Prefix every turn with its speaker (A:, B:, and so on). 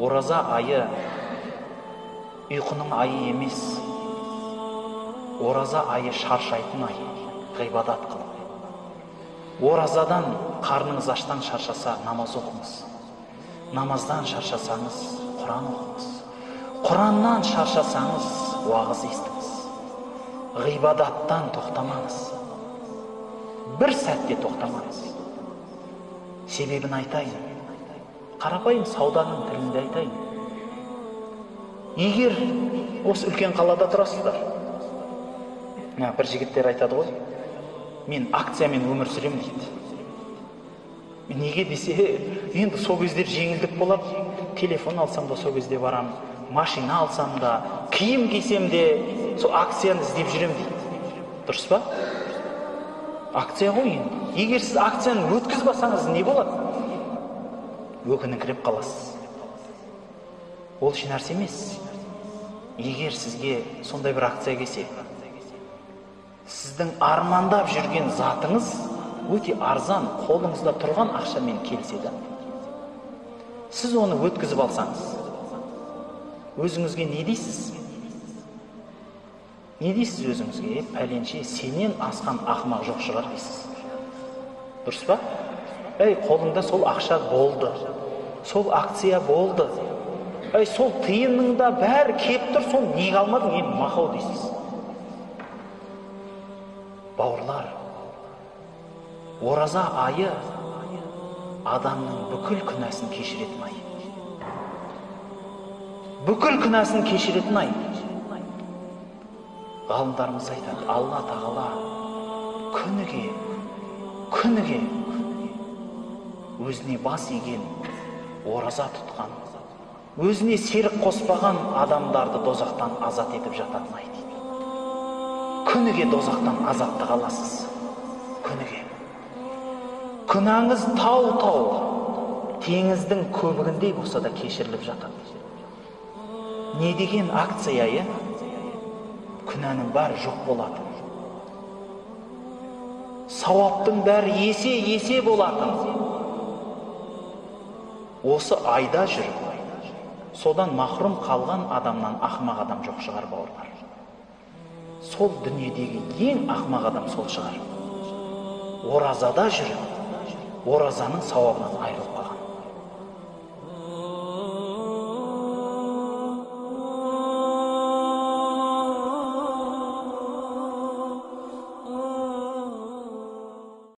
A: Ораза айы ұйқының айы емес. Ораза айы шаршайтын ай, ғибадат қылып. Оразадан қарныңыз аштан шаршаса, намаз оқыңыз. Намаздан шаршасаңыз, Құран оқыңыз. Құраннан шаршасаңыз, уағыз естіңіз. Ғибадаттан тоқтамаңыз. Бір сәтте тоқтамаңыз. Себебін айтайын. Қарапайым сауданың тілінде айтайын. Егер осы үлкен қалада тұрасыздар, бір жігіттер айтады ғой, мен акциямен өмір сүрем дейді. Неге десе, енді сол кездер жеңілдік болады, телефон алсам да сол кезде барам, машина алсам да, киім кисем де сол акцияны іздеп жүрем дейді. Дұрыс па? Акция ғой енді. Егер сіз акцияны өткізбасаңыз не болады? Өкініңкіреп қаласыз. Ол үшін нәрсе емес. Егер сізге сондай бір акция келсе, сіздің армандап жүрген затыңыз өте арзан, қолыңызда тұрған ақшамен келсе, сіз оны өткізіп алсаңыз, өзіңізге не дейсіз? Не дейсіз өзіңізге? Пәленше, сенен асқан ақымақ жоқ шығар дейсіз. Дұрыс па? Қолыңда сол ақша болды, сол акция болды, сол тиынның да бәрі кеп тұр, сол не қалмадың, мақау дейсіз. Бауырлар, ораза айы адамның бүкіл күнәсін кешіретін ай. Бүкіл күнәсін кешіретін ай. Ғалымдарымыз айтады, Алла тағала күніге өзіне бас иген, ораза тұтқан, өзіне серік қоспаған адамдарды дозақтан азат етіп жататын ай дейді. Күніге дозақтан азатты қаласыз. Күніге. Күнәңіз тау-тау, теңіздің көбігіндей болса да кешіріліп жатады. Не деген акция? Күнәнің бәрі жоқ болады. Сауаптың бәрі есе болатын. Осы айда жүріп, содан махрұм қалған адамнан ақымақ адам жоқ шығар, бауырлар. Сол дүниедегі ең ақымақ адам сол шығар. Оразада жүріп, оразаның сауабынан айырылып қалған.